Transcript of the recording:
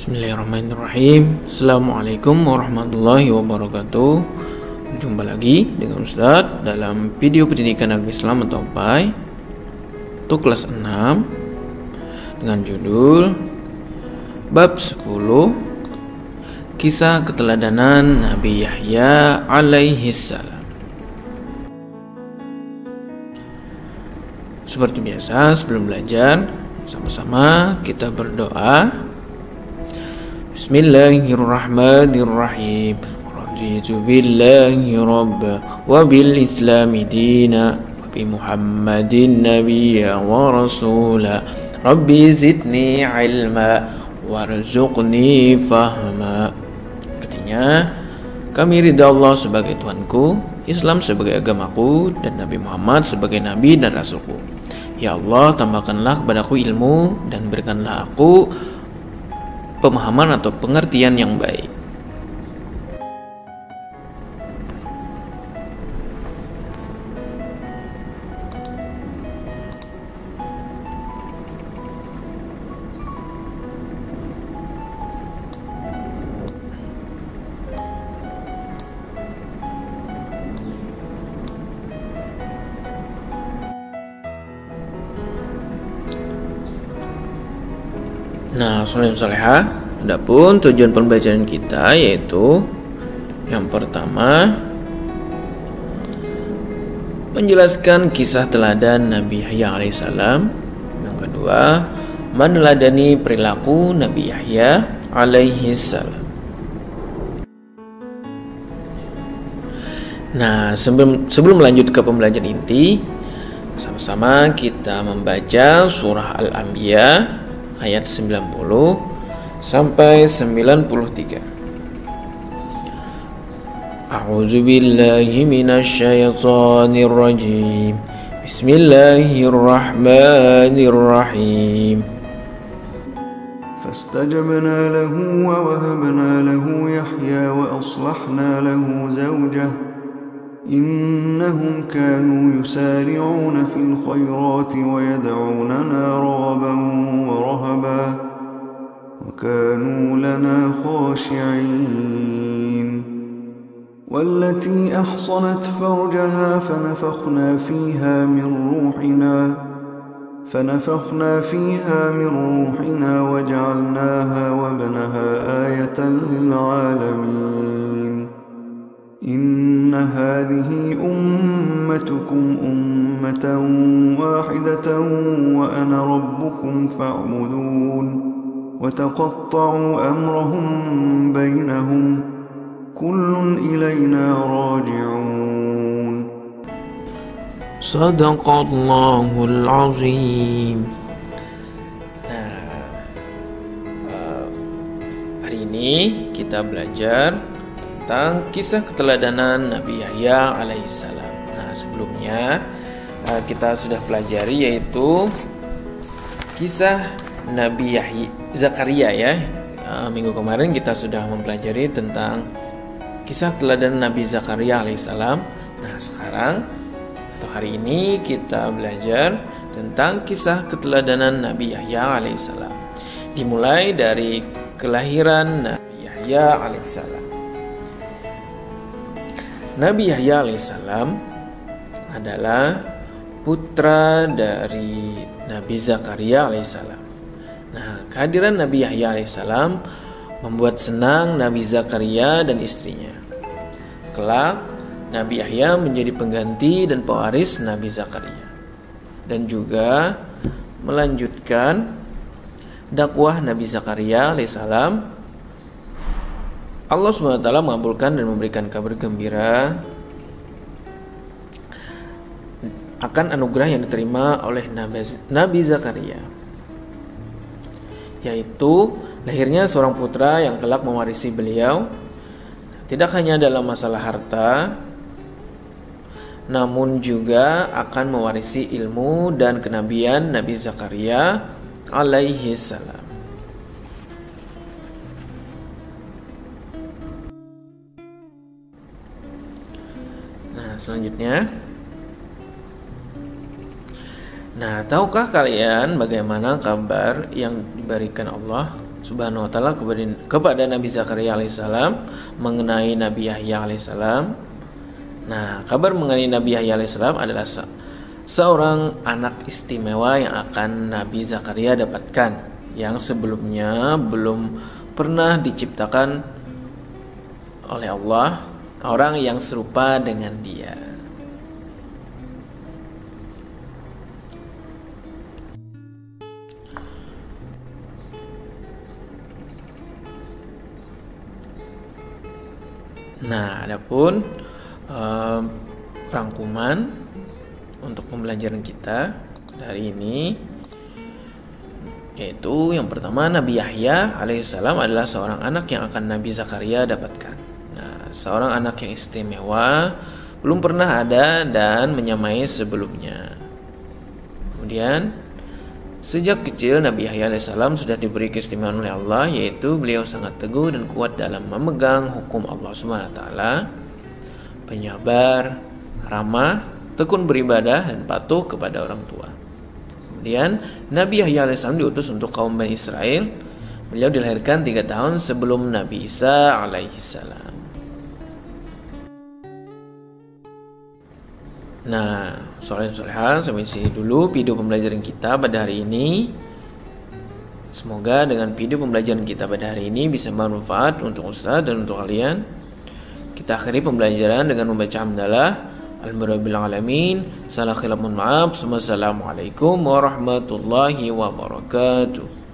Bismillahirrahmanirrahim. Assalamualaikum warahmatullahi wabarakatuh. Jumpa lagi dengan Ustadz dalam video pendidikan agama Islam atau PAI untuk kelas 6 dengan judul Bab 10 Kisah Keteladanan Nabi Yahya alaihissalam. Seperti biasa, sebelum belajar sama-sama kita berdoa. Bismillahirrahmanirrahim. Raditu billahi rabba wa bil islami dina wa bi Muhammadin nabiyya wa rasula. Rabbi zidni ilma warzuqni fahma. Artinya, kami ridha Allah sebagai Tuhanku, Islam sebagai agamaku, dan Nabi Muhammad sebagai Nabi dan Rasulku. Ya Allah, tambahkanlah kepadaku ilmu dan berikanlah aku pemahaman atau pengertian yang baik. Nah, soleh-solehah, adapun tujuan pembelajaran kita yaitu yang pertama menjelaskan kisah teladan Nabi Yahya alaihissalam. Yang kedua, meneladani perilaku Nabi Yahya alaihissalam. Nah, sebelum melanjut ke pembelajaran inti, sama-sama kita membaca surah Al-Anbiya ayat 90 sampai 93. A'udzu billahi minasyaitonir rajim. Bismillahirrahmanirrahim. فاستجبنا له ووهبنا له يحيى وأصلحنا له زوجه إنهم كانوا يسارعون في الخيرات ويدعوننا رغبا ورهبا وكانوا لنا خاشعين والتي أحصنت فرجها فنفخنا فيها من روحنا وجعلناها وابنها آية للعالمين إن هذه أمتكم أمة واحدة وأنا ربكم فاعبدون وتقطعوا أمرهم بينهم كل إلينا راجعون صدق الله العظيم. Hari ini kita belajar tentang kisah keteladanan Nabi Yahya alaihissalam. Nah, sebelumnya kita sudah pelajari yaitu kisah Nabi Zakaria ya. Minggu kemarin kita sudah mempelajari tentang kisah keteladanan Nabi Zakaria alaihissalam. Nah, sekarang atau hari ini kita belajar tentang kisah keteladanan Nabi Yahya alaihissalam. Dimulai dari kelahiran Nabi Yahya alaihissalam. Nabi Yahya alaihissalam adalah putra dari Nabi Zakaria alaihissalam. Nah, kehadiran Nabi Yahya alaihissalam membuat senang Nabi Zakaria dan istrinya. Kelak, Nabi Yahya menjadi pengganti dan pewaris Nabi Zakaria, dan juga melanjutkan dakwah Nabi Zakaria alaihissalam. Allah SWT mengabulkan dan memberikan kabar gembira akan anugerah yang diterima oleh Nabi Zakaria, yaitu lahirnya seorang putra yang kelak mewarisi beliau, tidak hanya dalam masalah harta, namun juga akan mewarisi ilmu dan kenabian Nabi Zakaria alaihissalam. Selanjutnya, tahukah kalian bagaimana kabar yang diberikan Allah Subhanahu wa taala kepada Nabi Zakaria alaihissalam mengenai Nabi Yahya alaihissalam. Nah, kabar mengenai Nabi Yahya alaihissalam adalah seorang anak istimewa yang akan Nabi Zakaria dapatkan, yang sebelumnya belum pernah diciptakan oleh Allah orang yang serupa dengan dia. Nah, adapun rangkuman untuk pembelajaran kita hari ini, yaitu yang pertama, Nabi Yahya alaihissalam adalah seorang anak yang akan Nabi Zakaria dapatkan. Nah, seorang anak yang istimewa, belum pernah ada dan menyamai sebelumnya. Kemudian sejak kecil Nabi Yahya alaihissalam sudah diberi keistimewaan oleh Allah, yaitu beliau sangat teguh dan kuat dalam memegang hukum Allah Subhanahu wa taala, penyabar, ramah, tekun beribadah dan patuh kepada orang tua. Kemudian Nabi Yahya alaihissalam diutus untuk kaum Bani Israel. Beliau dilahirkan 3 tahun sebelum Nabi Isa alaihissalam. Nah, solehan sampai di sini dulu video pembelajaran kita pada hari ini. Semoga dengan video pembelajaran kita pada hari ini bisa bermanfaat untuk Ustaz dan untuk kalian. Kita akhiri pembelajaran dengan membaca hamdalah. Alhamdulillahirabbil alamin. Salah khilaf, mohon maaf. Wassalamualaikum warahmatullahi wabarakatuh.